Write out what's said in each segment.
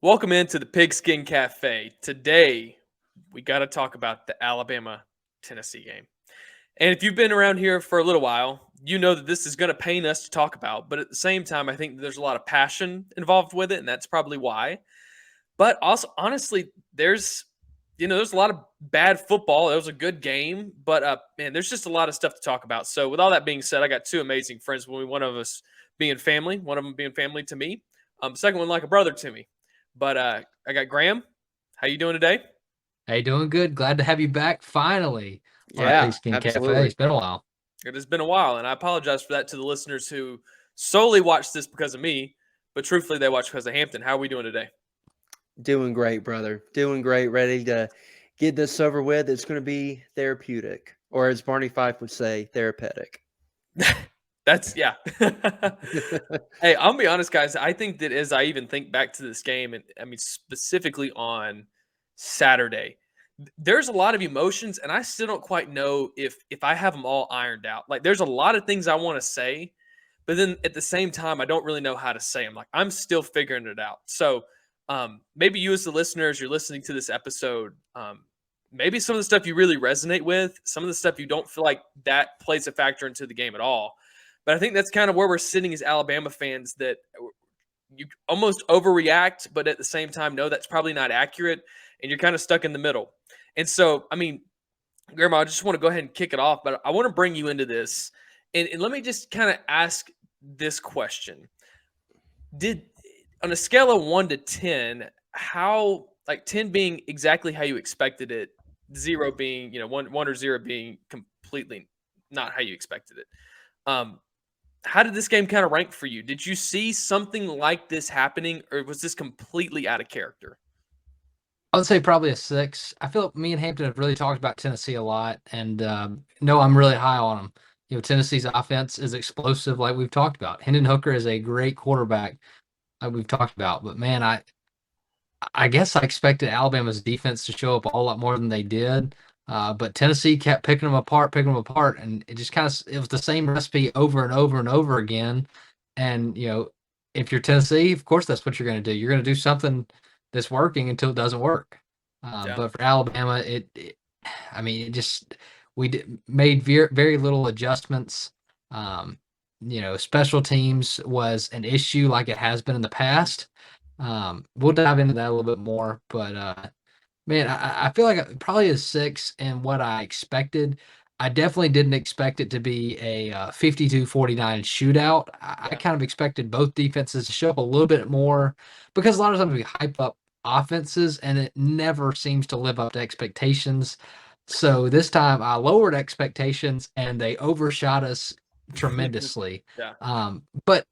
Welcome into the Pigskin Cafe. Today, we got to talk about the Alabama-Tennessee game. And if you've been around here for a little while, you know that this is going to pain us to talk about. But at the same time, I think there's a lot of passion involved with it, and that's probably why. But also, honestly, there's a lot of bad football. It was a good game, but man, there's just a lot of stuff to talk about. So with all that being said, I got two amazing friends. One of us being family, one of them being family to me. Second one like a brother to me. But I got Graham. How you doing today? Hey, doing good. Glad to have you back finally on a Yeah, Pigskin Cafe. absolutely. It's been a while. It has been a while, and I apologize for that to the listeners who solely watch this because of me, but truthfully, they watch because of Hampton. How are we doing today? Doing great, brother. Doing great. Ready to get this over with. It's going to be therapeutic, or as Barney Fife would say, therapeutic. That's yeah. Hey, I'll be honest, guys. I think that as I even think back to this game, and I mean specifically on Saturday, there's a lot of emotions, and I still don't quite know if I have them all ironed out. Like, there's a lot of things I want to say, but then at the same time, I don't really know how to say them. Like, I'm still figuring it out. So, maybe you as the listeners, you're listening to this episode. Maybe some of the stuff you really resonate with, some of the stuff you don't feel like that plays a factor into the game at all. But I think that's kind of where we're sitting as Alabama fans, that you almost overreact, but at the same time, no, that's probably not accurate. And you're kind of stuck in the middle. And so, I mean, Grandma, I just want to go ahead and kick it off, but I want to bring you into this. And let me just kind of ask this question. Did, on a scale of 1 to 10, how, like 10 being exactly how you expected it, 0 being, 1 or 0 being completely not how you expected it. How did this game kind of rank for you? Did you see something like this happening, or was this completely out of character? I would say probably a 6. I feel like me and Hampton have really talked about Tennessee a lot, and no, I'm really high on them. Tennessee's offense is explosive, like we've talked about. Hendon Hooker is a great quarterback, like we've talked about. But man, I guess I expected Alabama's defense to show up a whole lot more than they did. But Tennessee kept picking them apart, and it was the same recipe over and over and over again. And if you're Tennessee, of course that's what you're going to do. You're going to do something that's working until it doesn't work. Yeah. But for Alabama, I mean, made very, very little adjustments. Special teams was an issue like it has been in the past. We'll dive into that a little bit more, but man, I feel like probably a 6 and what I expected. I definitely didn't expect it to be a 52-49 shootout. I Yeah. kind of expected both defenses to show up a little bit more because a lot of times we hype up offenses and it never seems to live up to expectations. So this time I lowered expectations and they overshot us tremendously. Yeah. But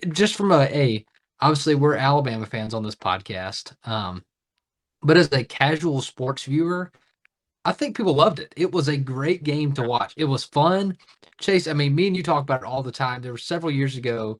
just from obviously we're Alabama fans on this podcast. But as a casual sports viewer, I think people loved it. It was a great game to watch. It was fun. Chase, I mean, me and you talk about it all the time. There were several years ago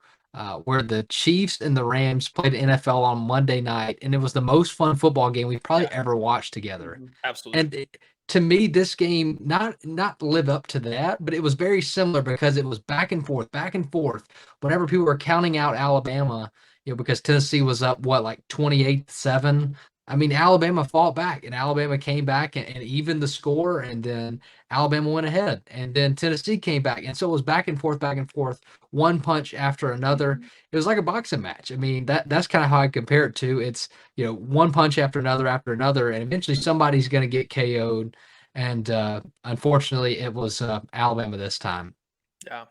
where the Chiefs and the Rams played NFL on Monday night, and it was the most fun football game we've probably Yeah. ever watched together. Absolutely. And to me, this game not live up to that, but it was very similar because it was back and forth, back and forth. Whenever people were counting out Alabama, because Tennessee was up what like 28-7. I mean, Alabama fought back, and Alabama came back and evened the score, and then Alabama went ahead, and then Tennessee came back, and so it was back and forth, one punch after another. It was like a boxing match. I mean, that's kind of how I compare it to. It's one punch after another, and eventually somebody's going to get KO'd. And unfortunately, it was Alabama this time. Yeah.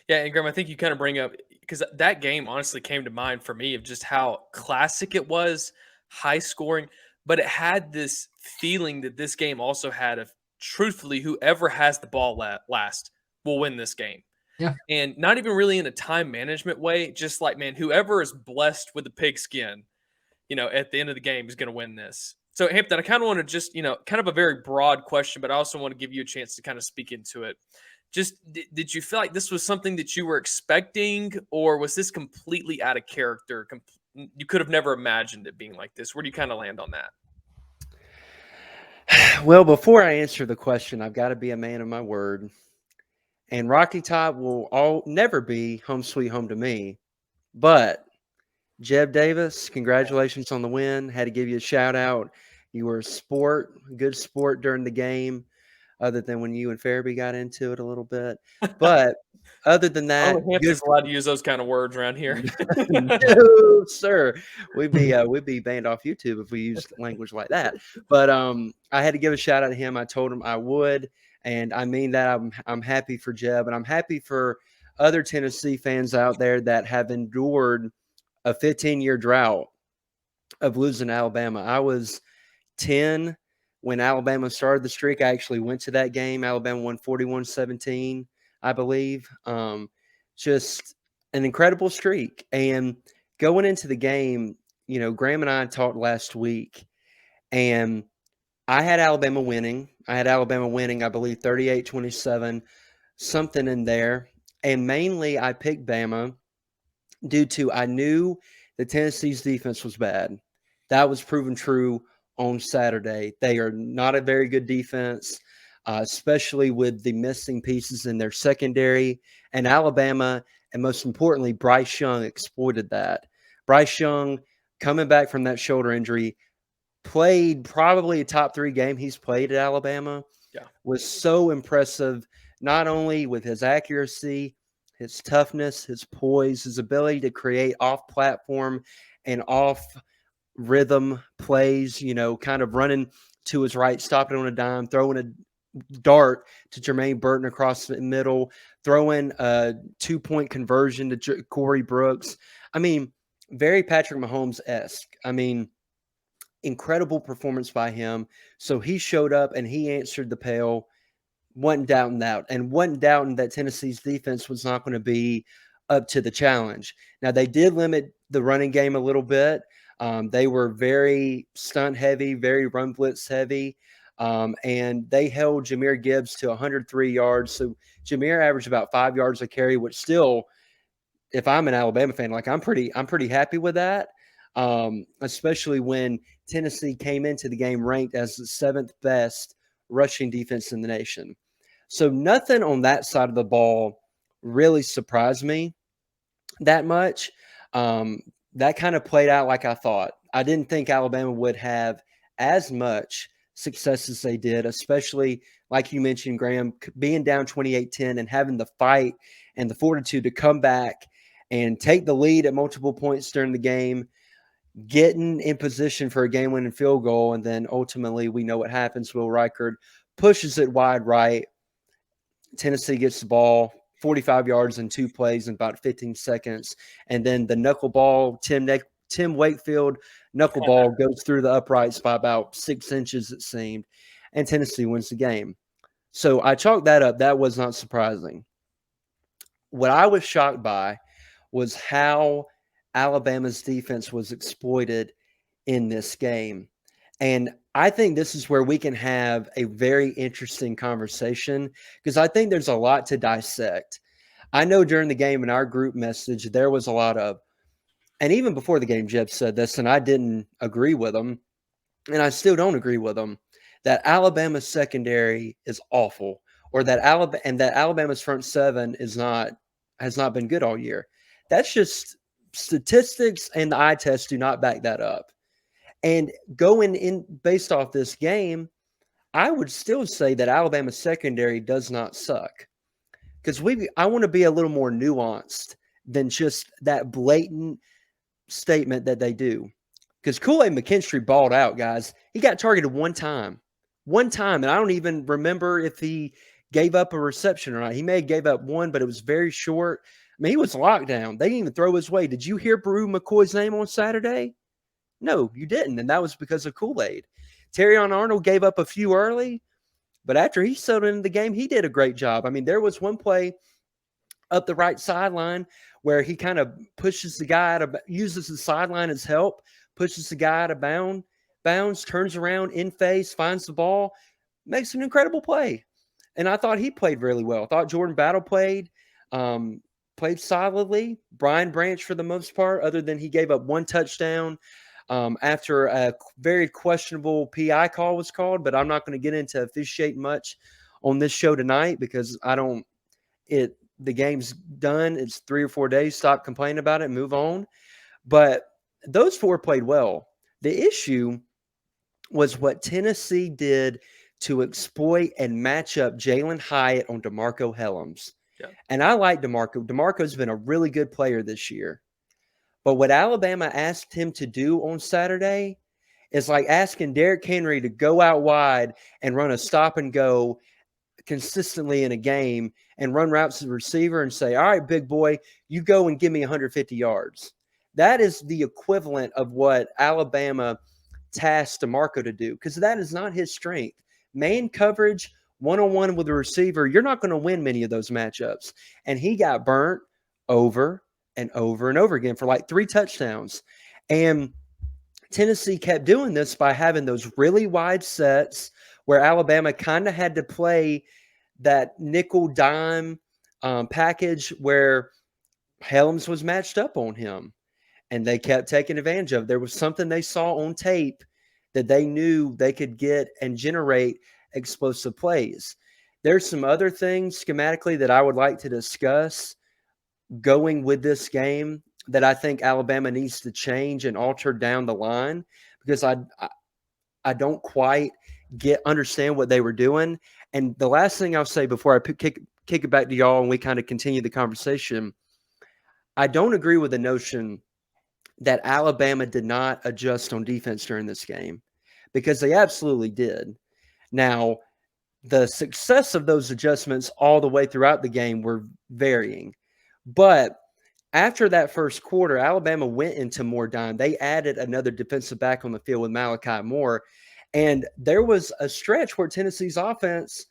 Yeah. And Graham, I think you kind of bring up, because that game honestly came to mind for me of just how classic it was, high scoring, but it had this feeling that this game also had of, truthfully, whoever has the ball last will win this game. Yeah. And not even really in a time management way, just like, man, whoever is blessed with the pigskin, at the end of the game is going to win this. So, Hampton, I kind of want to just, kind of a very broad question, but I also want to give you a chance to kind of speak into it. Just, did you feel like this was something that you were expecting, or was this completely out of character? You could have never imagined it being like this. Where do you kind of land on that? Well, before I answer the question, I've got to be a man of my word. And Rocky Top will never be home sweet home to me. But Jeb Davis, congratulations on the win. Had to give you a shout out. You were good sport during the game, other than when you and Farabee got into it a little bit. But other than that, Only Hampton's allowed to use those kind of words around here. no, sir. We'd be banned off YouTube if we used language like that. But I had to give a shout out to him. I told him I would, and I mean that. I'm happy for Jeb, and I'm happy for other Tennessee fans out there that have endured a 15-year drought of losing to Alabama. I was 10 when Alabama started the streak. I actually went to that game. Alabama won 41-17, I believe. Just an incredible streak. And going into the game, Graham and I talked last week, and I had Alabama winning. I believe, 38-27, something in there. And mainly I picked Bama due to I knew the Tennessee's defense was bad. That was proven true on Saturday. They are not a very good defense, especially with the missing pieces in their secondary. And Alabama, and most importantly, Bryce Young exploited that. Bryce Young, coming back from that shoulder injury, played probably a top 3 game he's played at Alabama. Yeah. Was so impressive, not only with his accuracy, his toughness, his poise, his ability to create off-platform and off-rhythm plays, kind of running to his right, stopping on a dime, throwing a dart to Jermaine Burton across the middle, throwing a 2-point conversion to Corey Brooks. I mean, very Patrick Mahomes-esque. I mean, incredible performance by him. So he showed up and he answered the bell. Wasn't doubting that, and wasn't doubting that Tennessee's defense was not going to be up to the challenge. Now, they did limit the running game a little bit. They were very stunt heavy, very run blitz heavy, and they held Jahmyr Gibbs to 103 yards. So Jahmyr averaged about 5 yards a carry, which still, if I'm an Alabama fan, I'm pretty happy with that. Especially when Tennessee came into the game ranked as the 7th best rushing defense in the nation. So nothing on that side of the ball really surprised me that much. That kind of played out like I thought. I didn't think Alabama would have as much success as they did, especially like you mentioned, Graham, being down 28-10 and having the fight and the fortitude to come back and take the lead at multiple points during the game, getting in position for a game-winning field goal, and then ultimately we know what happens. Will Reichard pushes it wide right. Tennessee gets the ball 45 yards in 2 plays in about 15 seconds, and then the knuckleball, Tim Wakefield knuckleball goes through the uprights by about 6 inches, it seemed, and Tennessee wins the game. So I chalked that up. That was not surprising. What I was shocked by was how Alabama's defense was exploited in this game. And I think this is where we can have a very interesting conversation, because I think there's a lot to dissect. I know during the game in our group message, there was a lot of, and even before the game, Jeb said this, and I didn't agree with him, and I still don't agree with him, that Alabama's secondary is awful, or that Alabama's front seven has not been good all year. That's just statistics, and the eye test do not back that up. And going in based off this game, I would still say that Alabama's secondary does not suck, because I want to be a little more nuanced than just that blatant statement that they do. Because Kool-Aid McKinstry balled out, guys. He got targeted one time, and I don't even remember if he gave up a reception or not. He may have gave up one, but it was very short. I mean, he was locked down. They didn't even throw his way. Did you hear Brew McCoy's name on Saturday? No, you didn't, and that was because of Kool-Aid. Terrion Arnold gave up a few early, but after he settled into the game, he did a great job. I mean, there was one play up the right sideline where he kind of pushes the guy uses the sideline as help, pushes the guy out of bounds, turns around in face, finds the ball, makes an incredible play. And I thought he played really well. I thought Jordan Battle played solidly. Brian Branch, for the most part, other than he gave up one touchdown after a very questionable PI call was called. But I'm not going to get into officiating much on this show tonight, because the game's done. It's 3 or 4 days. Stop complaining about it and move on. But those four played well. The issue was what Tennessee did to exploit and match up Jalen Hyatt on DeMarco Hellams. Yeah. And I like DeMarco. DeMarco's been a really good player this year. But what Alabama asked him to do on Saturday is like asking Derrick Henry to go out wide and run a stop and go consistently in a game and run routes to the receiver and say, all right, big boy, you go and give me 150 yards. That is the equivalent of what Alabama tasked DeMarco to do, because that is not his strength. Man coverage, one-on-one with the receiver, you're not going to win many of those matchups. And he got burnt over and over and over again for like 3 touchdowns. And Tennessee kept doing this by having those really wide sets where Alabama kind of had to play that nickel dime package where Helms was matched up on him. And they kept taking advantage of it. There was something they saw on tape that they knew they could get and generate explosive plays. There's some other things schematically that I would like to discuss going with this game that I think Alabama needs to change and alter down the line, because I don't quite understand what they were doing. And the last thing I'll say before I kick it back to y'all and we kind of continue the conversation, I don't agree with the notion that Alabama did not adjust on defense during this game, because they absolutely did. Now, the success of those adjustments all the way throughout the game were varying. But after that first quarter, Alabama went into more dime. They added another defensive back on the field with Malachi Moore. And there was a stretch where Tennessee's offense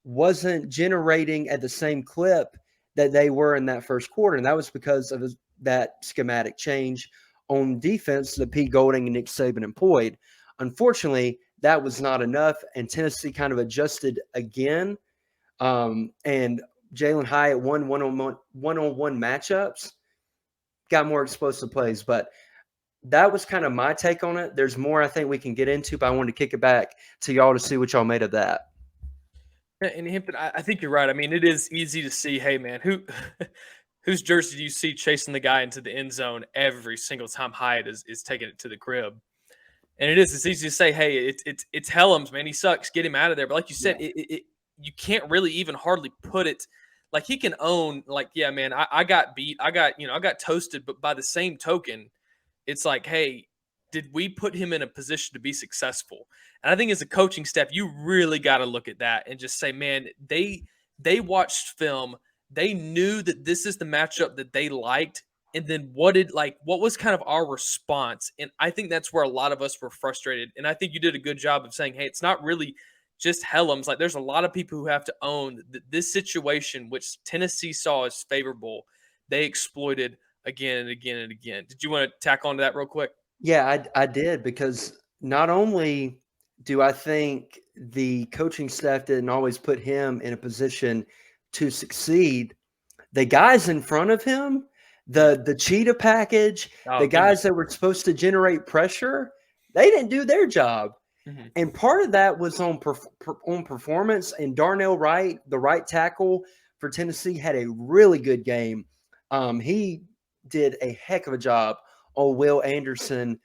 wasn't generating at the same clip that they were in that first quarter. And that was because of that schematic change on defense that Pete Golding and Nick Saban employed. Unfortunately, that was not enough, and Tennessee kind of adjusted again. And Jalen Hyatt won one-on-one matchups, got more explosive plays. But that was kind of my take on it. There's more I think we can get into, but I wanted to kick it back to y'all to see what y'all made of that. And Hampton, I think you're right. I mean, it is easy to see, hey, man, whose jersey do you see chasing the guy into the end zone every single time Hyatt is taking it to the crib? And it's easy to say, hey, it's Helms, man. He sucks. Get him out of there. But like you said, you can't really even hardly put it. Like, he can own, like, yeah, man, I got beat. I got toasted. But by the same token, it's like, hey, did we put him in a position to be successful? And I think as a coaching staff, you really got to look at that and just say, man, they watched film. They knew that this is the matchup that they liked. And then what was kind of our response? And I think that's where a lot of us were frustrated. And I think you did a good job of saying, hey, it's not really just Helms. Like, there's a lot of people who have to own that this situation, which Tennessee saw as favorable, they exploited again and again and again. Did you want to tack on to that real quick? Yeah, I did, because not only do I think the coaching staff didn't always put him in a position to succeed, the guys in front of him, the cheetah package, the guys that were supposed to generate pressure, they didn't do their job. Mm-hmm. And part of that was on performance. And Darnell Wright, the right tackle for Tennessee, had a really good game. He did a heck of a job on Will Anderson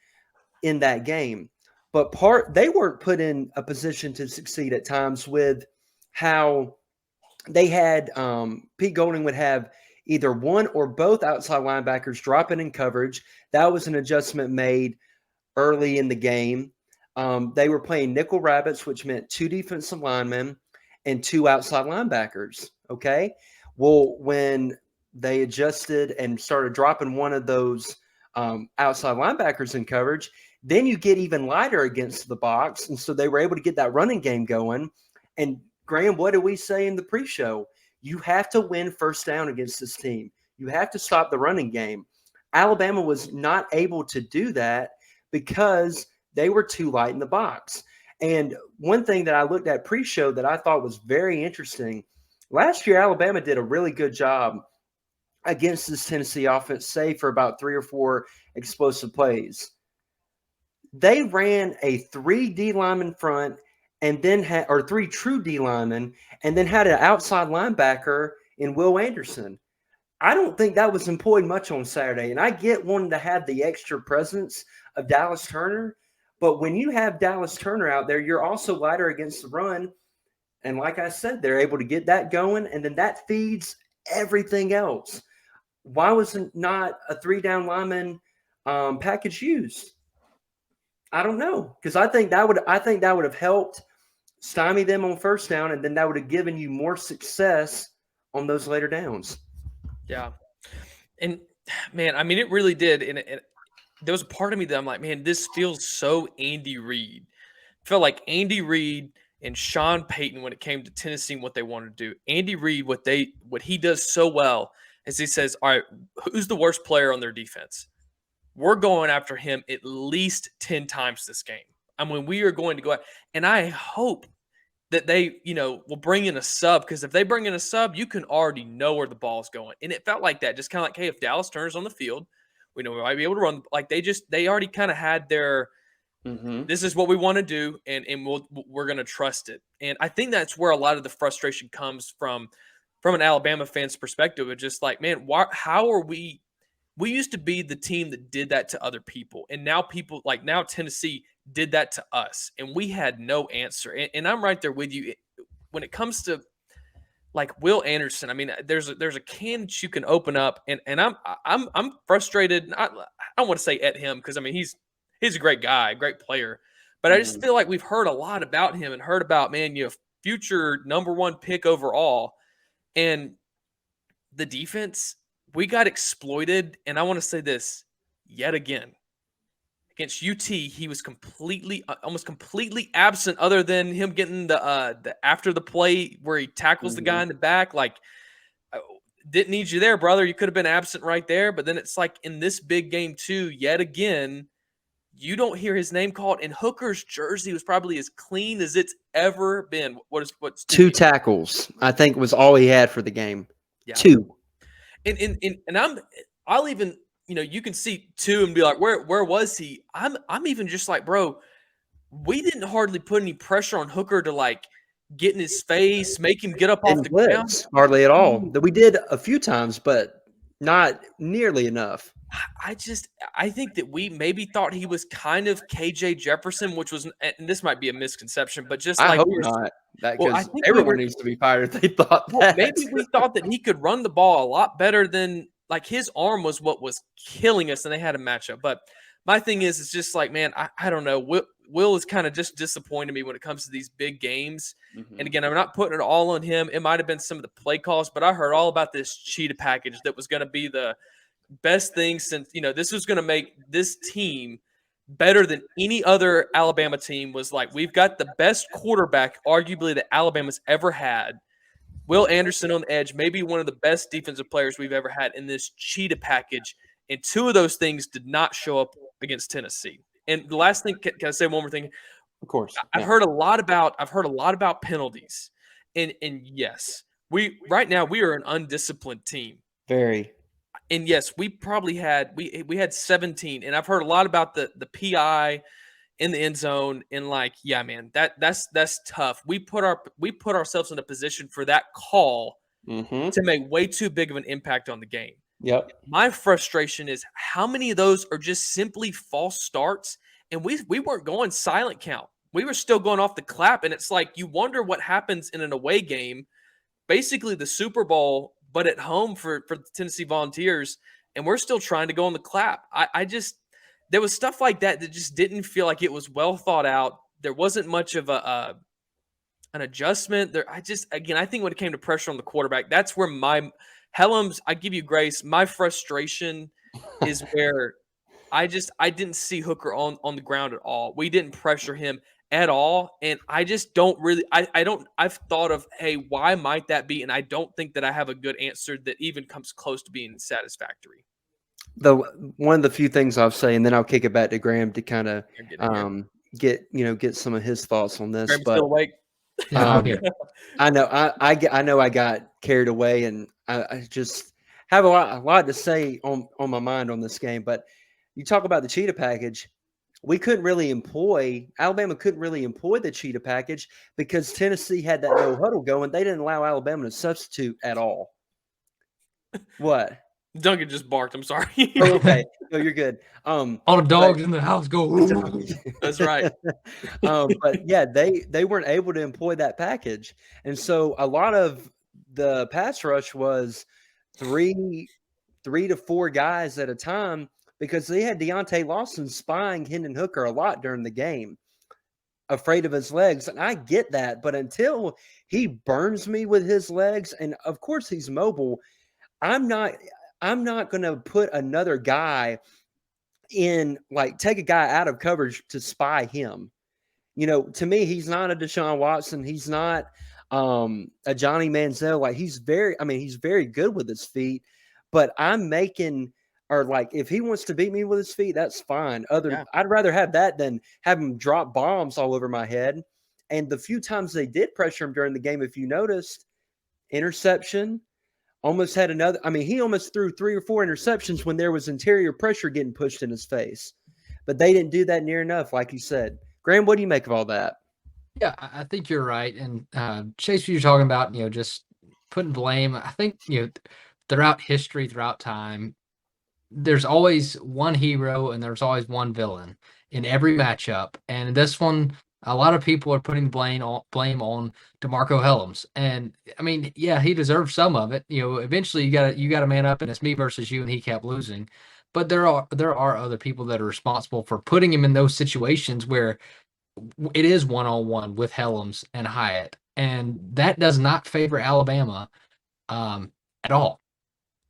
in that game. But they weren't put in a position to succeed at times with how they had Pete Golding would have either one or both outside linebackers dropping in coverage. That was an adjustment made early in the game. They were playing nickel rabbits, which meant 2 defensive linemen and 2 outside linebackers. Okay. Well, when they adjusted and started dropping one of those outside linebackers in coverage, then you get even lighter against the box. And so they were able to get that running game going. And Graham, what did we say in the pre-show? You have to win first down against this team. You have to stop the running game. Alabama was not able to do that because they were too light in the box. And one thing that I looked at pre-show that I thought was very interesting, last year Alabama did a really good job against this Tennessee offense, save for about 3 or 4 explosive plays. They ran a 3 D lineman front and then had, or 3 true D linemen, and then had an outside linebacker in Will Anderson. I don't think that was employed much on Saturday. And I get wanting to have the extra presence of Dallas Turner. But when you have Dallas Turner out there, you're also lighter against the run. And like I said, they're able to get that going. And then that feeds everything else. Why was not a 3-down lineman package used? I don't know. Because I think that would have helped stymie them on first down. And then that would have given you more success on those later downs. Yeah. And man, I mean, it really did. And there was a part of me that I'm like, man, this feels so Andy Reid. I felt like Andy Reid and Sean Payton when it came to Tennessee and what they wanted to do. Andy Reid, what he does so well is he says, all right, who's the worst player on their defense? We're going after him at least 10 times this game. I mean, we are going to go out. And I hope that they, will bring in a sub, because if they bring in a sub, you can already know where the ball is going. And it felt like that, just kind of like, hey, if Dallas Turner's on the field, we know we might be able to run. Like they already kind of had their, this is what we want to do, and we're going to trust it. And I think that's where a lot of the frustration comes from an Alabama fan's perspective. It's just like, man, how are we? We used to be the team that did that to other people, and now now Tennessee did that to us, and we had no answer. And I'm right there with you when it comes to like Will Anderson. I mean, there's a can that you can open up, and I'm frustrated. I don't want to say at him, because I mean he's a great guy, great player, but I just feel like we've heard a lot about him and heard about, man, future #1 pick overall, and the defense, we got exploited. And I want to say this yet again. Against UT, he was almost completely absent, other than him getting the after the play where he tackles the guy in the back. Like, didn't need you there, brother. You could have been absent right there. But then it's like in this big game too, yet again, you don't hear his name called. And Hooker's jersey was probably as clean as it's ever been. What's 2 tackles, I think, was all he had for the game. Yeah. 2. And I'll even, you can see 2 and be like, where was he? I'm even just like, bro, we didn't hardly put any pressure on Hooker to like get in his face, make him get up off the ground. Hardly at all. That we did a few times, but not nearly enough. I think that we maybe thought he was kind of KJ Jefferson, which was, and this might be a misconception, but just I hope not. Because everyone needs to be fired if they thought that. Maybe we thought that he could run the ball a lot better than, like, his arm was what was killing us, and they had a matchup. But my thing is, it's just like, man, I don't know. Will is kind of just disappointed me when it comes to these big games. And again, I'm not putting it all on him. It might have been some of the play calls, but I heard all about this cheetah package that was going to be the best thing since, this was going to make this team better than any other Alabama team. Was like, we've got the best quarterback, arguably, that Alabama's ever had. Will Anderson on the edge, maybe one of the best defensive players we've ever had in this cheetah package. And 2 of those things did not show up against Tennessee. And the last thing, can I say one more thing? Of course. I've heard a lot about penalties. And yes, right now we are an undisciplined team. Very. And yes, we probably had we had 17, and I've heard a lot about the PI in the end zone, and like, yeah, man, that's tough. We put ourselves in a position for that call to make way too big of an impact on the game. Yep. My frustration is how many of those are just simply false starts, and we weren't going silent count. We were still going off the clap, and it's like you wonder what happens in an away game, basically the Super Bowl, but at home for the Tennessee Volunteers, and we're still trying to go on the clap. There was stuff like that just didn't feel like it was well thought out. There wasn't much of an adjustment there. I think when it came to pressure on the quarterback, that's where Helms, I give you grace. My frustration is where I didn't see Hooker on the ground at all. We didn't pressure him at all. And I just don't really, I've thought of, hey, why might that be? And I don't think that I have a good answer that even comes close to being satisfactory. One of the few things I'll say, and then I'll kick it back to Graham to kind of get some of his thoughts on this. Graham's still awake. I know I got carried away, and I just have a lot to say on my mind on this game. But you talk about the cheetah package. Alabama couldn't really employ the cheetah package because Tennessee had that no huddle going. They didn't allow Alabama to substitute at all. What? Duncan just barked. I'm sorry. Oh, okay. No, you're good. All the dogs in the house go. That's right. But yeah, they weren't able to employ that package, and so a lot of the pass rush was three to four guys at a time because they had Deontay Lawson spying Hendon Hooker a lot during the game, afraid of his legs. And I get that, but until he burns me with his legs, and of course he's mobile, I'm not going to put another guy in, like, take a guy out of coverage to spy him. To me, he's not a Deshaun Watson. He's not a Johnny Manziel. Like, he's very good with his feet, but if he wants to beat me with his feet, that's fine. I'd rather have that than have him drop bombs all over my head. And the few times they did pressure him during the game, if you noticed, interception, almost had another. I mean, he almost threw 3 or 4 interceptions when there was interior pressure getting pushed in his face. But they didn't do that near enough, like you said. Graham, what do you make of all that? Yeah, I think you're right. And Chase, you're talking about, just putting blame. I think, throughout history, throughout time, there's always one hero and there's always one villain in every matchup. And this one, a lot of people are putting blame on DeMarco Hellams. And I mean, yeah, he deserves some of it. Eventually you gotta man up, and it's me versus you, and he kept losing. But there are other people that are responsible for putting him in those situations where it is one-on-one with Hellams and Hyatt. And that does not favor Alabama at all.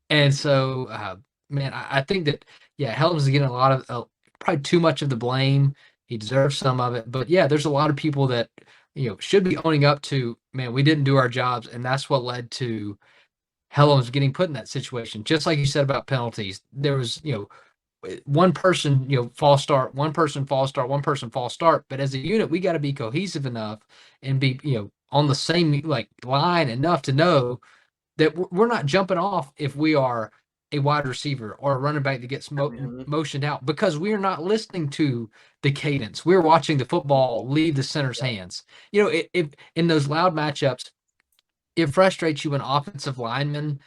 And so, man, I think that, yeah, Hellams is getting a lot of probably too much of the blame. He deserves some of it. But yeah, there's a lot of people that, should be owning up to, man, we didn't do our jobs. And that's what led to Hellams getting put in that situation. Just like you said about penalties, there was, one person, false start, one person false start, one person false start. But as a unit, we got to be cohesive enough and be, on the same line enough to know that we're not jumping off if we are a wide receiver or a running back that gets motioned out, because we are not listening to the cadence. We're watching the football leave the center's hands. If in those loud matchups, it frustrates you when offensive linemen,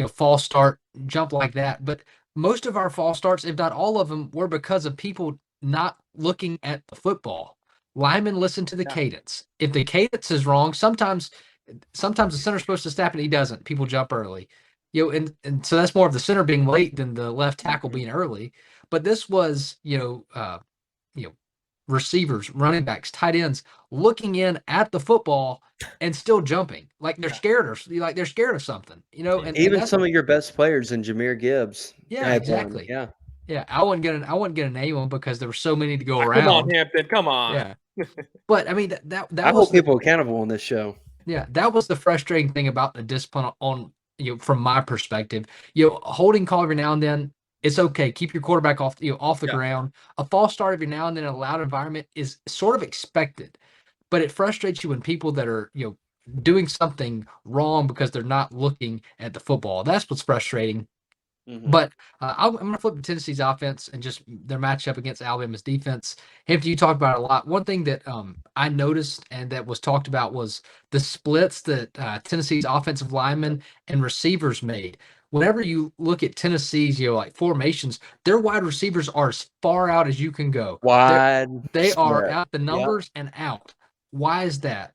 false start, jump like that. But most of our false starts, if not all of them, were because of people not looking at the football. Linemen listen to the cadence. If the cadence is wrong, sometimes the center's supposed to snap and he doesn't. People jump early. And so that's more of the center being late than the left tackle being early. But this was, receivers, running backs, tight ends looking in at the football and still jumping, like they're scared of something, and even some of your best players in Jahmyr Gibbs. Yeah, exactly. Yeah. I wasn't gonna name them because there were so many to go around. Come on, Hampton. Come on. Yeah. But I mean, that I hold people accountable on this show. Yeah, that was the frustrating thing about the discipline on, from my perspective. Holding call every now and then, it's okay. Keep your quarterback off the ground. A false start every now and then in a loud environment is sort of expected, but it frustrates you when people that are, doing something wrong because they're not looking at the football. That's what's frustrating. Mm-hmm. But I'm going to flip to Tennessee's offense and just their matchup against Alabama's defense. Hampton, you talked about it a lot. One thing that I noticed and that was talked about was the splits that Tennessee's offensive linemen and receivers made. Whenever you look at Tennessee's, formations, their wide receivers are as far out as you can go. They are out the numbers and out. Why is that?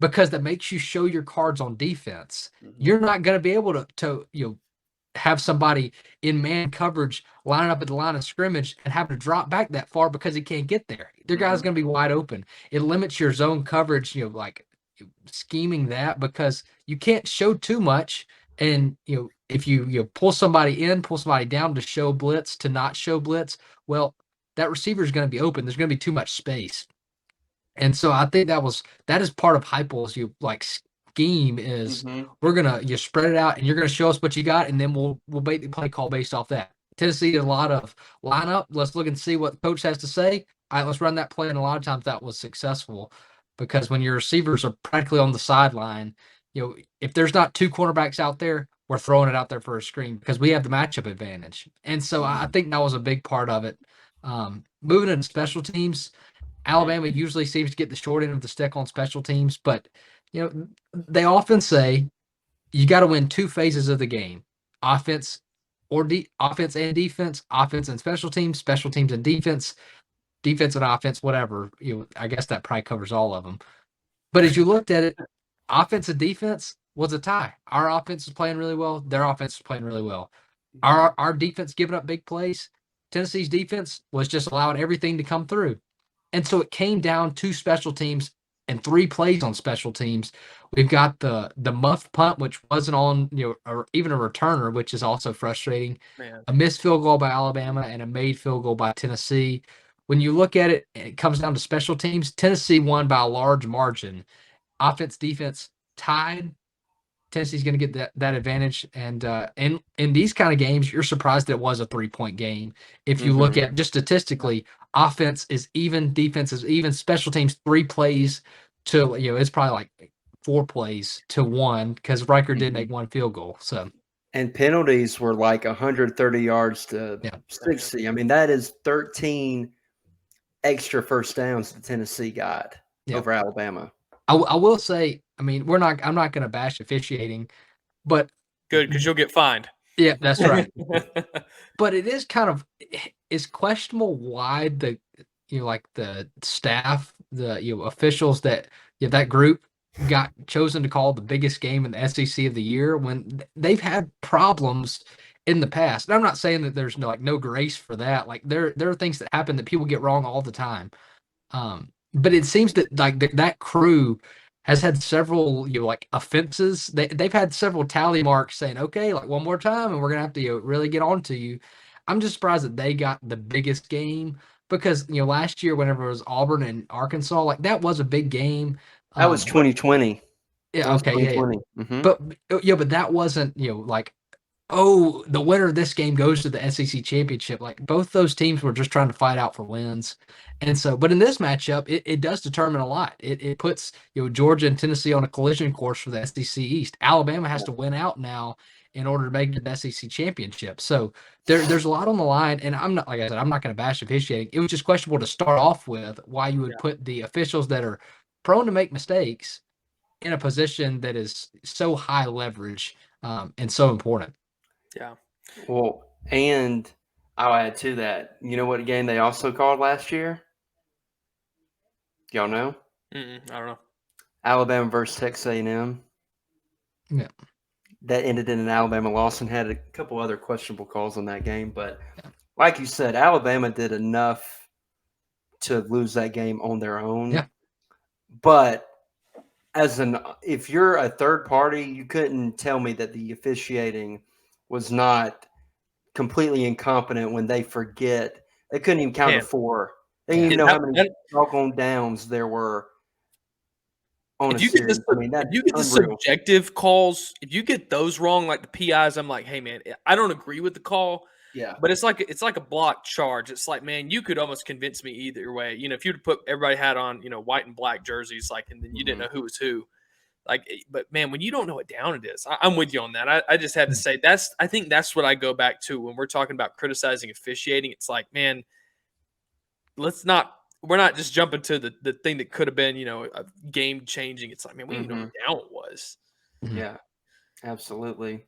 Because that makes you show your cards on defense. Mm-hmm. You're not going to be able to have somebody in man coverage line up at the line of scrimmage and have to drop back that far because he can't get there. Their guy's going to be wide open. It limits your zone coverage, scheming that, because you can't show too much. And, if you pull somebody in, pull somebody down to show blitz, to not show blitz, well, that receiver is going to be open. There's going to be too much space. And so I think that is part of Heupel's scheme is we're gonna spread it out and you're gonna show us what you got, and then we'll make the play call based off that. Tennessee did a lot of lineup. Let's look and see what the coach has to say. All right, let's run that play, and a lot of times that was successful because when your receivers are practically on the sideline, if there's not two cornerbacks out there, we're throwing it out there for a screen because we have the matchup advantage. And so I think that was a big part of it. Moving into special teams, Alabama usually seems to get the short end of the stick on special teams, but they often say you got to win two phases of the game: offense offense and defense, offense and special teams and defense, defense and offense, whatever. I guess that probably covers all of them. But as you looked at it, offense and defense was a tie. Our offense was playing really well. Their offense was playing really well. Our defense giving up big plays. Tennessee's defense was just allowing everything to come through. And so it came down to special teams and 3 plays on special teams. We've got the muff punt, which wasn't on, or even a returner, which is also frustrating. Man. A missed field goal by Alabama and a made field goal by Tennessee. When you look at it, it comes down to special teams. Tennessee won by a large margin. Offense, defense tied. Tennessee's going to get that advantage. And in these kind of games, you're surprised that it was a 3-point game. If you look at just statistically, offense is even, defense is even, special teams 3 plays to, it's probably like 4 plays to 1 because Riker did make 1 field goal. So, and penalties were like 130 yards to 60. I mean, that is 13 extra first downs that Tennessee got over Alabama. I will say, I mean, I'm not going to bash officiating, but good, because you'll get fined. Yeah, that's right. But it is kind of, it's questionable why the staff, the officials that group got chosen to call the biggest game in the SEC of the year when they've had problems in the past. And I'm not saying that there's no grace for that. Like there are things that happen that people get wrong all the time. But it seems that that crew has had several offenses. They've had several tally marks saying, okay, one more time, and we're gonna have to really get on to you. I'm just surprised that they got the biggest game because last year whenever it was Auburn and Arkansas, that was a big game. That was 2020. Yeah, okay, 2020. yeah. Mm-hmm. But that wasn't oh, the winner of this game goes to the SEC championship. Both those teams were just trying to fight out for wins. And so, but in this matchup, it does determine a lot. It puts, Georgia and Tennessee on a collision course for the SEC East. Alabama has to win out now in order to make the SEC championship. So there's a lot on the line. And I'm not, like I said, I'm not going to bash officiating. It was just questionable to start off with why you would put the officials that are prone to make mistakes in a position that is so high leverage and so important. Yeah. Well, and I'll add to that. You know what game they also called last year? Y'all know? I don't know. Alabama versus Texas A&M. Yeah. That ended in an Alabama loss and had a couple other questionable calls on that game. But like you said, Alabama did enough to lose that game on their own. Yeah. But if you're a third party, you couldn't tell me that the officiating was not completely incompetent when they forget. They couldn't even count to 4. They didn't even know how many doggone downs there were on a series. If you get the subjective calls, if you get those wrong, like the PIs, I'm like, hey man, I don't agree with the call. Yeah. But it's like a block charge. It's like, man, you could almost convince me either way. If you'd put everybody had on, white and black jerseys, and then you didn't know who was who. But man, when you don't know what down it is, I'm with you on that. I just had to say I think that's what I go back to when we're talking about criticizing officiating. It's like, man, we're not just jumping to the thing that could have been, a game changing. It's like, man, we didn't know what down it was. Yeah, absolutely.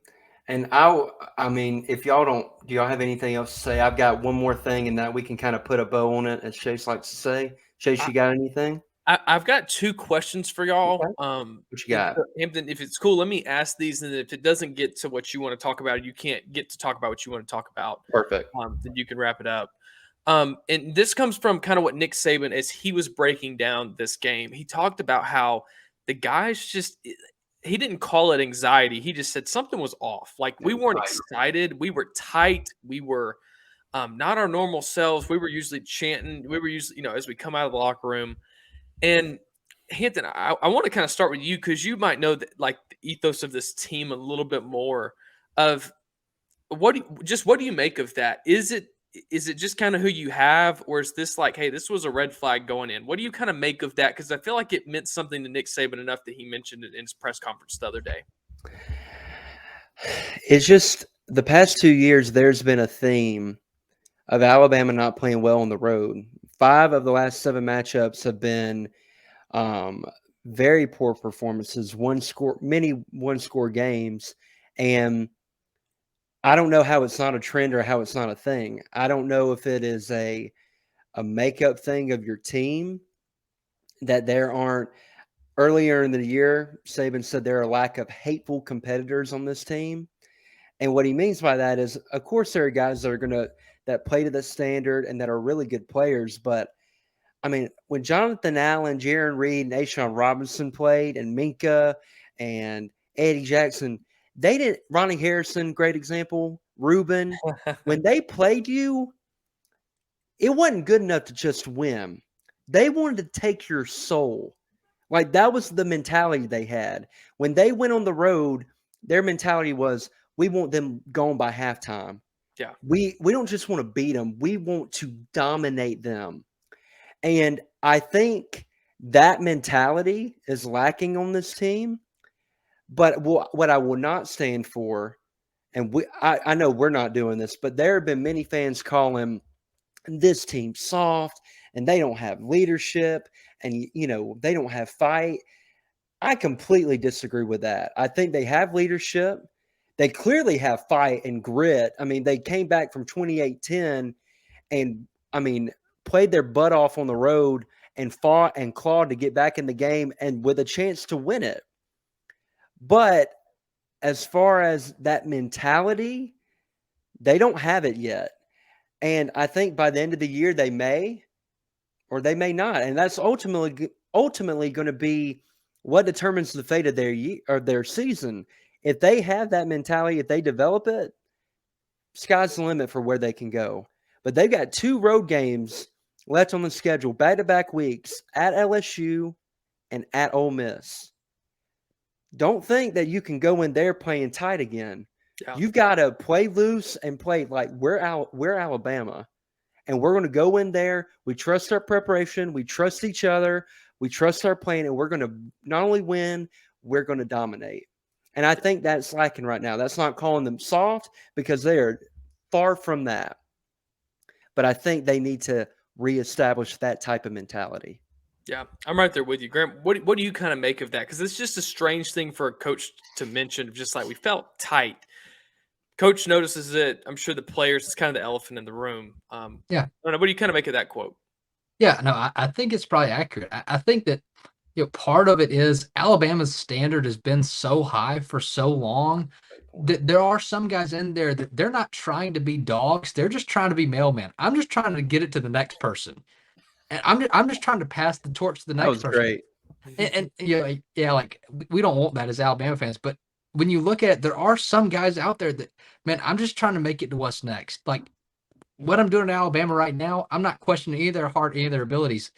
And I mean, if y'all do y'all have anything else to say? I've got one more thing and that we can kind of put a bow on it, as Chase likes to say. Chase, you got anything? I've got 2 questions for y'all. Okay. What you got? Hampton, if it's cool, let me ask these, and if it doesn't get to what you want to talk about, you can't get to talk about what you want to talk about. Perfect. Then you can wrap it up. And this comes from kind of what Nick Saban, as he was breaking down this game, he talked about how the guys he didn't call it anxiety. He just said something was off. We weren't excited. We were tight. We were not our normal selves. We were usually chanting. We were usually, as we come out of the locker room. And Hampton, I want to kind of start with you because you might know that the ethos of this team a little bit more. Of what do you make of that? Is it just kind of who you have, or is this hey, this was a red flag going in? What do you kind of make of that? Because I feel like it meant something to Nick Saban enough that he mentioned it in his press conference the other day. It's just the past 2 years, there's been a theme of Alabama not playing well on the road. 5 of the last 7 matchups have been very poor performances, many one-score games, and I don't know how it's not a trend or how it's not a thing. I don't know if it is a makeup thing of your team that there aren't. Earlier in the year, Saban said there are a lack of hateful competitors on this team. And what he means by that is, of course, there are guys that play to the standard and that are really good players. But I mean, when Jonathan Allen, Jaron Reed, and Ashawn Robinson played, and Minka and Eddie Jackson, they didn't. Ronnie Harrison, great example. Ruben, when they played you, it wasn't good enough to just win. They wanted to take your soul. Like, that was the mentality they had. When they went on the road, their mentality was, we want them gone by halftime. Yeah. We don't just want to beat them. We want to dominate them. And I think that mentality is lacking on this team. But what I will not stand for, and I know we're not doing this, but there have been many fans calling this team soft and they don't have leadership and, they don't have fight. I completely disagree with that. I think they have leadership. They clearly have fight and grit. I mean, they came back from 28-10 and, played their butt off on the road and fought and clawed to get back in the game and with a chance to win it. But as far as that mentality, they don't have it yet. And I think by the end of the year, they may or they may not. And that's ultimately going to be what determines the fate of their year or their season. If they have that mentality, if they develop it, sky's the limit for where they can go. But they've got 2 road games left on the schedule, back-to-back weeks, at LSU and at Ole Miss. Don't think that you can go in there playing tight again. Yeah. You've got to play loose and play like we're Alabama. And we're going to go in there. We trust our preparation. We trust each other. We trust our plan. And we're going to not only win, we're going to dominate. And I think that's lacking right now. That's not calling them soft because they are far from that. But I think they need to reestablish that type of mentality. Yeah, I'm right there with you, Graham. What do you kind of make of that? Because it's just a strange thing for a coach to mention, just like we felt tight. Coach notices it. I'm sure the players, it's kind of the elephant in the room. Yeah. I don't know. What do you kind of make of that quote? Yeah, no, I think it's probably accurate. I think that part of it is Alabama's standard has been so high for so long that there are some guys in there that they're not trying to be dogs. They're just trying to be mailmen. I'm just trying to get it to the next person. And I'm just trying to pass the torch to the next person. That was great. And like we don't want that as Alabama fans, but when you look at it, there are some guys out there that, man, I'm just trying to make it to what's next. Like what I'm doing in Alabama right now, I'm not questioning either their heart, any of their abilities.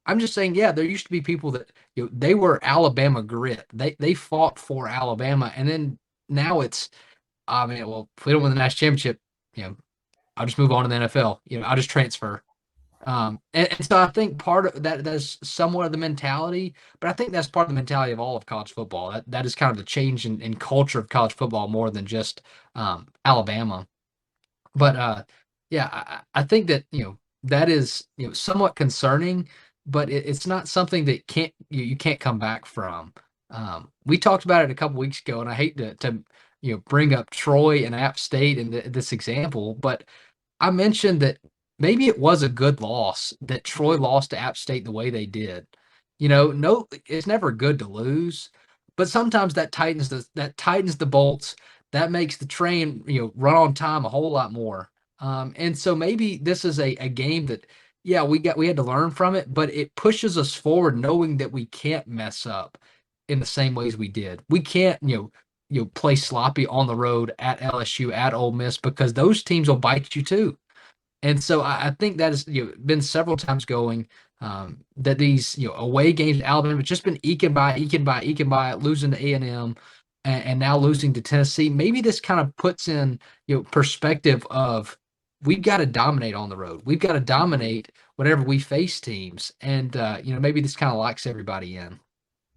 I'm just saying, yeah, there used to be people that they were Alabama grit. They fought for Alabama, and then now it's, well, if we don't win the national championship, I'll just move on to the NFL. I'll just transfer. And so I think part of that's somewhat of the mentality, but I think that's part of the mentality of all of college football. That is kind of the change in culture of college football more than just Alabama. But I think that that is somewhat concerning, but it's not something that you can't come back from. We talked about it a couple weeks ago, and I hate to bring up Troy and App State in this example, but I mentioned that maybe it was a good loss that Troy lost to App State the way they did. No, it's never good to lose, but sometimes that tightens the bolts. That makes the train run on time a whole lot more. And so maybe this is a game that, we had to learn from it, but it pushes us forward knowing that we can't mess up in the same ways we did. We can't, play sloppy on the road at LSU, at Ole Miss, because those teams will bite you too. And so I think that has been several times going that these away games, Alabama have just been eking by, losing to A&M and now losing to Tennessee. Maybe this kind of puts in perspective of we've got to dominate on the road. We've got to dominate whenever we face teams, and maybe this kind of locks everybody in.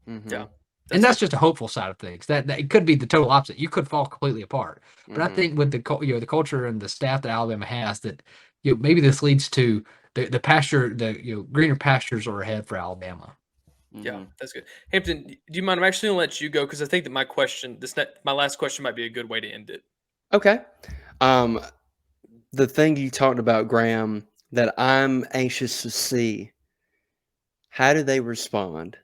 Mm-hmm. Yeah. And that's just a hopeful side of things. That it could be the total opposite. You could fall completely apart. But I think with the culture and the staff that Alabama has, that maybe this leads to the pasture, greener pastures are ahead for Alabama. Yeah, that's good. Hampton, do you mind? I'm actually gonna let you go because I think that my last question might be a good way to end it. Okay. Um, the thing you talked about, Graham, that I'm anxious to see, how do they respond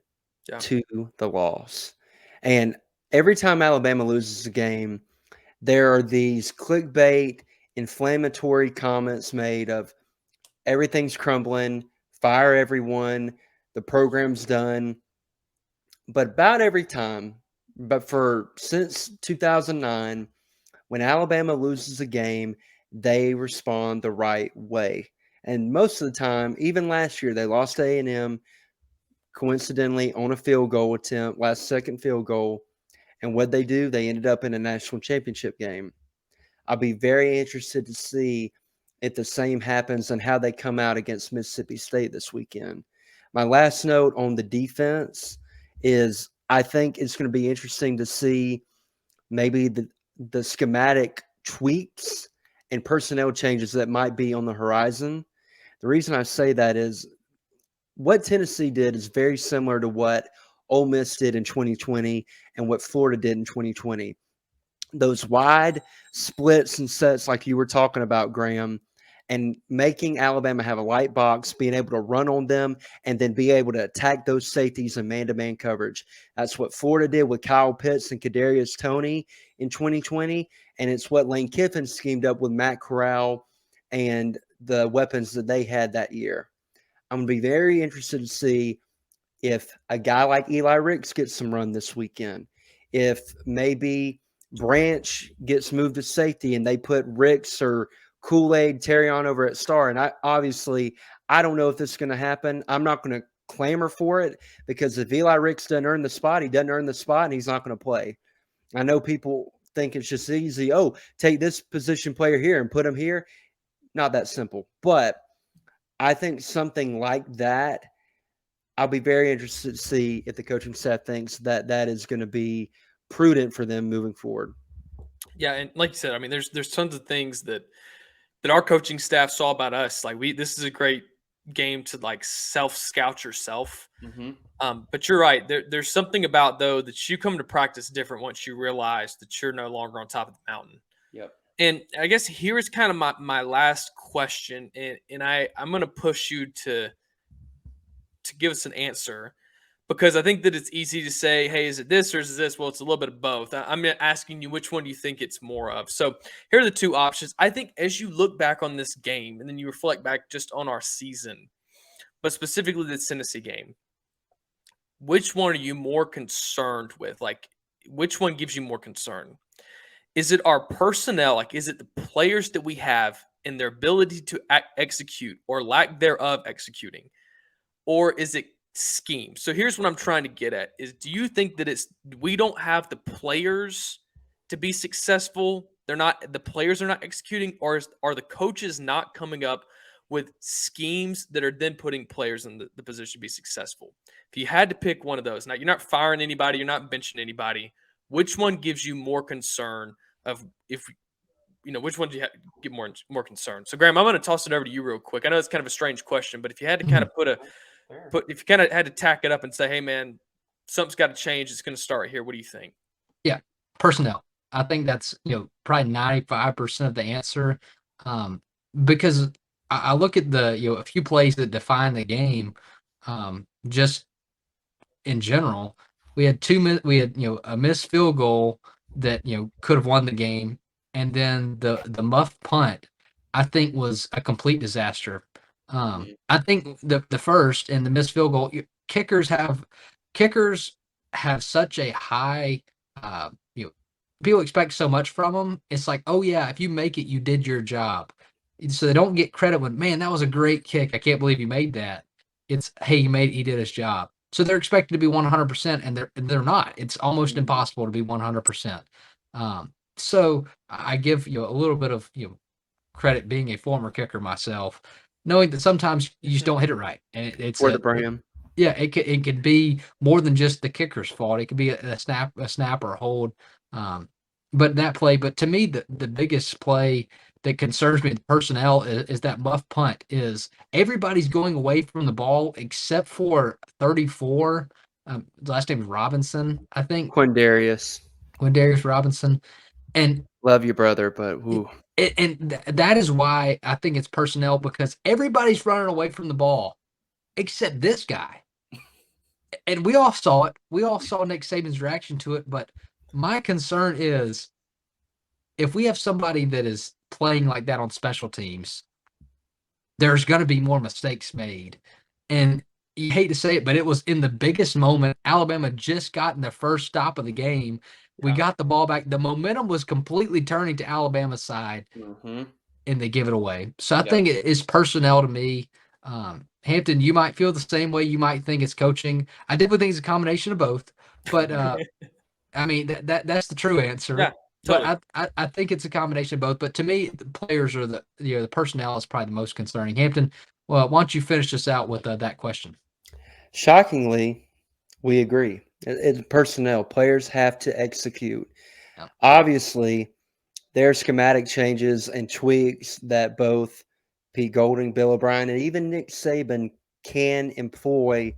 Yeah. to the loss? And every time Alabama loses a game, there are these clickbait, inflammatory comments made of everything's crumbling, fire everyone, the program's done. But about every time, but for since 2009, when Alabama loses a game, they respond the right way. And most of the time, even last year, they lost to A&M, coincidentally on a field goal attempt, last second field goal. And what they do, they ended up in a national championship game. I'll be very interested to see if the same happens and how they come out against Mississippi State this weekend. My last note on the defense is I think it's going to be interesting to see maybe the schematic tweaks and personnel changes that might be on the horizon. The reason I say that is what Tennessee did is very similar to what Ole Miss did in 2020 and what Florida did in 2020. Those wide splits and sets like you were talking about, Graham, and making Alabama have a light box, being able to run on them, and then be able to attack those safeties in man-to-man coverage. That's what Florida did with Kyle Pitts and Kadarius Toney in 2020, and it's what Lane Kiffin schemed up with Matt Corral and the weapons that they had that year. I'm going to be very interested to see if a guy like Eli Ricks gets some run this weekend, if maybe Branch gets moved to safety and they put Ricks or Kool-Aid Terrion over at star. And I don't know if this is going to happen. I'm not going to clamor for it because if Eli Ricks doesn't earn the spot, he doesn't earn the spot and he's not going to play. I know people think it's just easy. Oh, take this position player here and put him here. Not that simple. But I think something like that, I'll be very interested to see if the coaching staff thinks that that is going to be prudent for them moving forward. Yeah, and like you said, I mean, there's tons of things that our coaching staff saw about us. Like this is a great game to like self-scout yourself. But you're right. There's something about though that you come to practice different once you realize that you're no longer on top of the mountain. Yep. And I guess here is kind of my last question, and I'm going to push you to give us an answer because I think that it's easy to say, hey, is it this or is it this? Well, it's a little bit of both. I'm asking you which one do you think it's more of. So here are the two options. I think as you look back on this game and then you reflect back just on our season, but specifically the Tennessee game, which one are you more concerned with? Like, which one gives you more concern? Is it our personnel? Like, is it the players that we have and their ability to execute or lack thereof executing? Or is it scheme? So here's what I'm trying to get at is do you think that we don't have the players to be successful? The players are not executing, or are the coaches not coming up with schemes that are then putting players in the position to be successful? If you had to pick one of those, now you're not firing anybody, you're not benching anybody. Which one gives you more concern of which one do you get more concerned? So Graham, I'm going to toss it over to you real quick. I know it's kind of a strange question, but if you had to kind of if you kind of had to tack it up and say, hey man, something's got to change, it's going to start here. What do you think? Yeah, personnel. I think that's probably 95% of the answer, because I look at the a few plays that define the game, just in general. We had a missed field goal that could have won the game, and then the muff punt I think was a complete disaster. I think the first and the missed field goal, kickers have such a high, people expect so much from them. It's like, oh yeah, if you make it, you did your job. So they don't get credit when, man, that was a great kick. I can't believe you made that. It's, hey, he did his job. So they're expected to be 100%, and they're not. It's almost impossible to be 100%. So I give a little bit of credit being a former kicker myself, knowing that sometimes you just don't hit it right, and it's Word of Bram. Yeah, it could be more than just the kicker's fault. It could be a snap or a hold. But to me, the biggest play that concerns me, the personnel, is that muff punt. Is everybody's going away from the ball except for 34 The last name is Robinson, I think. Quindarius. Quindarius Robinson. And Love you, brother, but ooh. that is why I think it's personnel, because everybody's running away from the ball except this guy. And we all saw it. We all saw Nick Saban's reaction to it. But my concern is if we have somebody that is playing like that on special teams, there's going to be more mistakes made. And you hate to say it, but it was in the biggest moment. Alabama just gotten the first stop of the game. We got the ball back. The momentum was completely turning to Alabama's side, and they give it away. So I think it is personnel to me. Hampton, you might feel the same way. You might think it's coaching. I definitely think it's a combination of both. But I mean that's the true answer. Yeah, totally. But I think it's a combination of both. But to me, the players are the personnel is probably the most concerning. Hampton, well, why don't you finish this out with that question? Shockingly, we agree. It's personnel. Players have to execute. Yeah. Obviously, there are schematic changes and tweaks that both Pete Golding, Bill O'Brien, and even Nick Saban can employ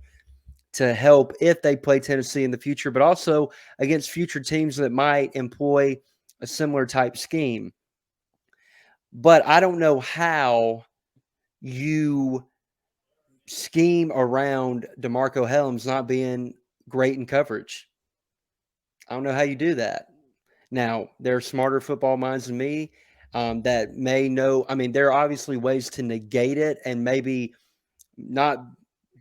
to help if they play Tennessee in the future, but also against future teams that might employ a similar type scheme. But I don't know how you scheme around DeMarco Helms not being great in coverage. I don't know how you do that. Now, there are smarter football minds than me that may know. I mean, there are obviously ways to negate it and maybe not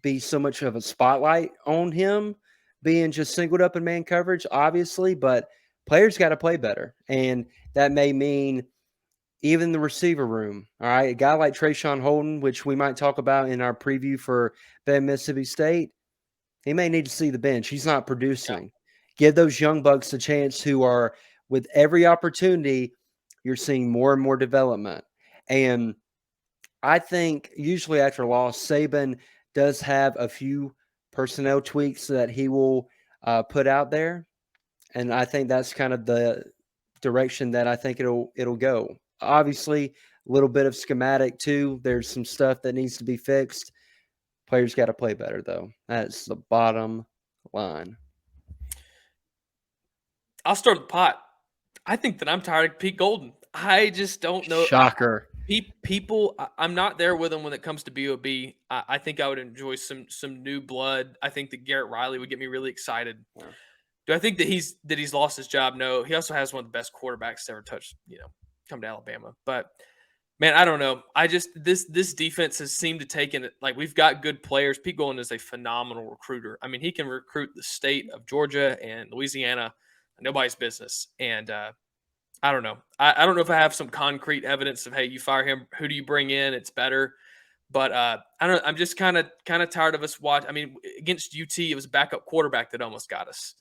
be so much of a spotlight on him being just singled up in man coverage, obviously, but players got to play better. And that may mean even the receiver room. All right. A guy like Trayshawn Holden, which we might talk about in our preview for Ben Mississippi State, he may need to see the bench. He's not producing. Yeah. Give those young bucks a chance who are, with every opportunity, you're seeing more and more development. And I think usually after a loss, Saban does have a few personnel tweaks that he will put out there. And I think that's kind of the direction that I think it'll go. Obviously, a little bit of schematic too. There's some stuff that needs to be fixed. Players got to play better, though. That's the bottom line. I'll start the pot. I think that I'm tired of Pete Golden. I just don't know. Shocker. People, I'm not there with them when it comes to BOB. I think I would enjoy some new blood. I think that Garrett Riley would get me really excited. Yeah. Do I think that he's lost his job? No. He also has one of the best quarterbacks to ever touch, come to Alabama. But man, I don't know. I just this defense has seemed to take in, like, we've got good players. Pete Golden is a phenomenal recruiter. I mean, he can recruit the state of Georgia and Louisiana, nobody's business. And I don't know. I don't know if I have some concrete evidence of, hey, you fire him, who do you bring in? It's better. But I don't know. I'm just kind of tired of us watch. I mean, against UT, it was a backup quarterback that almost got us.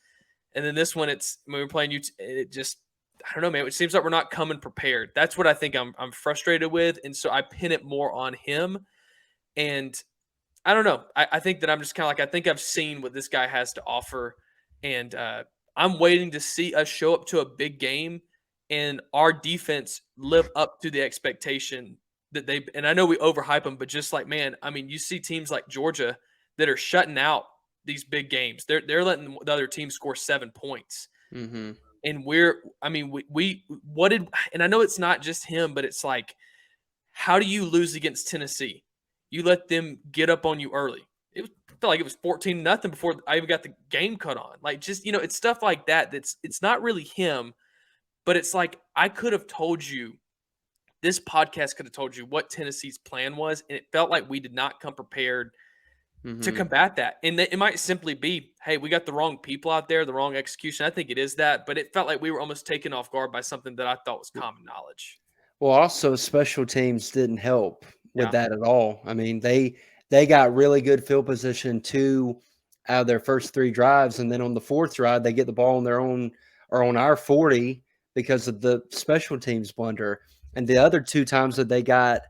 And then this one, when we're playing UT, it just, I don't know, man. It seems like we're not coming prepared. That's what I think I'm frustrated with. And so I pin it more on him. And I don't know. I think that I'm just kind of like, I think I've seen what this guy has to offer. And I'm waiting to see us show up to a big game and our defense live up to the expectation that they, and I know we overhype them, but just like, man, I mean, you see teams like Georgia that are shutting out these big games. They're letting the other team score 7 points. Mm-hmm. And and I know it's not just him, but it's like, how do you lose against Tennessee? You let them get up on you early. I felt like it was 14-0 before I even got the game cut on. Like, just, it's stuff like that. It's not really him. But it's like, I could have told you, this podcast could have told you what Tennessee's plan was, and it felt like we did not come prepared to combat that. And it might simply be, hey, we got the wrong people out there, the wrong execution. I think it is that, but it felt like we were almost taken off guard by something that I thought was common knowledge. Well, also special teams didn't help with that at all. I mean, they got really good field position 2 out of their first 3 drives, and then on the 4th drive, they get the ball on their own or on our 40 because of the special teams blunder. And the other 2 times that they got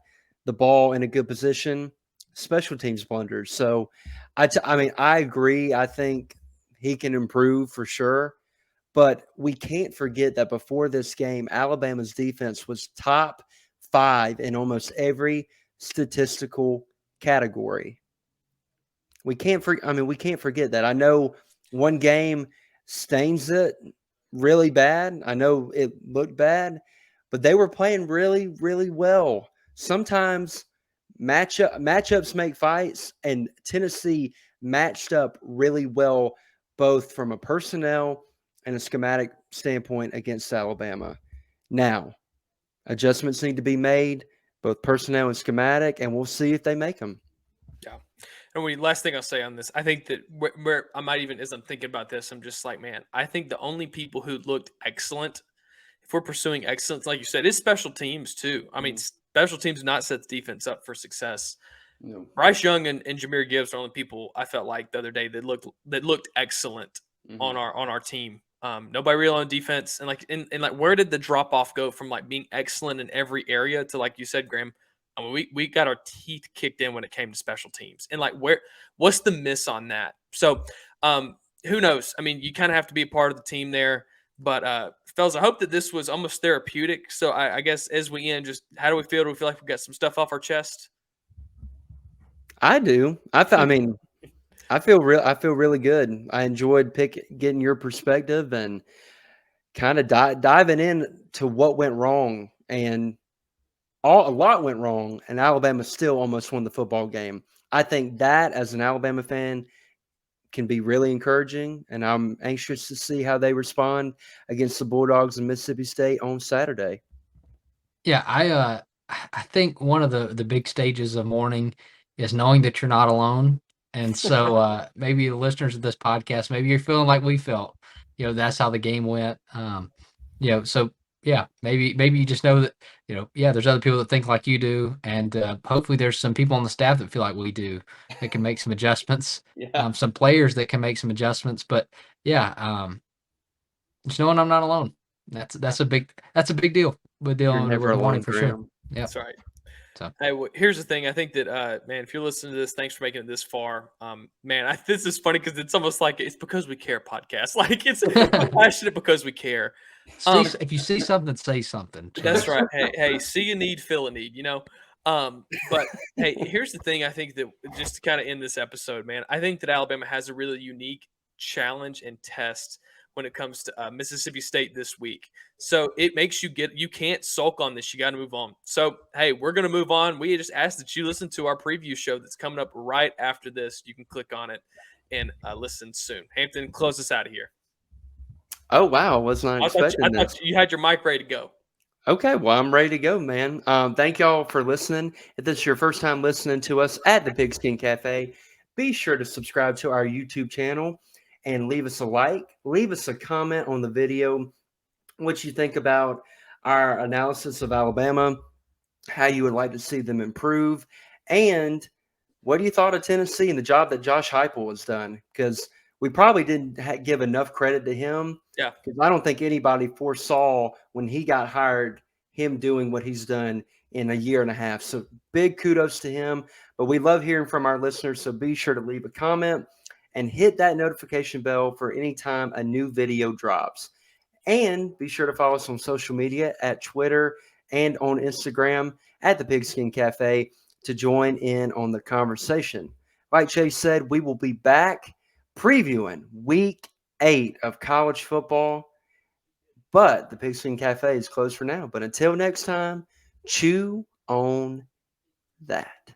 the ball in a good position, special teams blunders. So, I mean, I agree. I think he can improve for sure. But we can't forget that before this game, Alabama's defense was top 5 in almost every statistical category. We can't forget that. I know one game stains it really bad. I know it looked bad, but they were playing really, really well. Sometimes matchups make fights, and Tennessee matched up really well, both from a personnel and a schematic standpoint against Alabama. Now, adjustments need to be made, both personnel and schematic, and we'll see if they make them. Yeah. And last thing I'll say on this, I think that where I might even, as I'm thinking about this, I'm just like, man, I think the only people who looked excellent, if we're pursuing excellence, like you said, is special teams too. I mean, special teams do not set the defense up for success. No. Bryce Young and Jahmyr Gibbs are the only people I felt like the other day that looked excellent on our team. Nobody really on defense, and like where did the drop off go from like being excellent in every area to, like you said, Graham? I mean, we got our teeth kicked in when it came to special teams, and like what's the miss on that? So who knows? I mean, you kind of have to be a part of the team there. But fellas, I hope that this was almost therapeutic. So I guess as we end, just how do we feel? Do we feel like we got some stuff off our chest? I do. I feel really good. I enjoyed getting your perspective and kind of diving in to what went wrong, and a lot went wrong, and Alabama still almost won the football game. I think that, as an Alabama fan, can be really encouraging, and I'm anxious to see how they respond against the Bulldogs in Mississippi State on Saturday. Yeah, I think one of the big stages of mourning is knowing that you're not alone. And so maybe the listeners of this podcast, maybe you're feeling like we felt. That's how the game went. So yeah, maybe you just know that, there's other people that think like you do, and hopefully there's some people on the staff that feel like we do that can make some adjustments. Some players that can make some adjustments. But yeah, just knowing I'm not alone. That's a big deal. We're dealing with mourning for sure. Yeah, that's right. So hey, here's the thing. I think that man, if you're listening to this, thanks for making it this far. Man, this is funny because it's almost like it's because we care podcast. Like we're passionate because we care. If you see something, say something. That's right. Hey, see a need, fill a need. But hey, here's the thing. I think that just to kind of end this episode, man, I think that Alabama has a really unique challenge and test when it comes to Mississippi State this week. So it makes you can't sulk on this. You got to move on. So, hey, we're going to move on. We just ask that you listen to our preview show that's coming up right after this. You can click on it and listen soon. Hampton, close us out of here. Oh, wow. I was not expecting this. I thought you had your mic ready to go. Okay, well, I'm ready to go, man. Thank y'all for listening. If this is your first time listening to us at the Pigskin Cafe, be sure to subscribe to our YouTube channel and leave us a like. Leave us a comment on the video, what you think about our analysis of Alabama, how you would like to see them improve, and what you thought of Tennessee and the job that Josh Heupel has done, because we probably didn't give enough credit to him. Yeah. Because I don't think anybody foresaw when he got hired him doing what he's done in a year and a half. So big kudos to him. But we love hearing from our listeners, so be sure to leave a comment and hit that notification bell for any time a new video drops. And be sure to follow us on social media at Twitter and on Instagram at the Pigskin Cafe to join in on the conversation. Like Chase said, we will be back previewing Week 8 of college football, but the Pigskin Cafe is closed for now. But until next time, chew on that.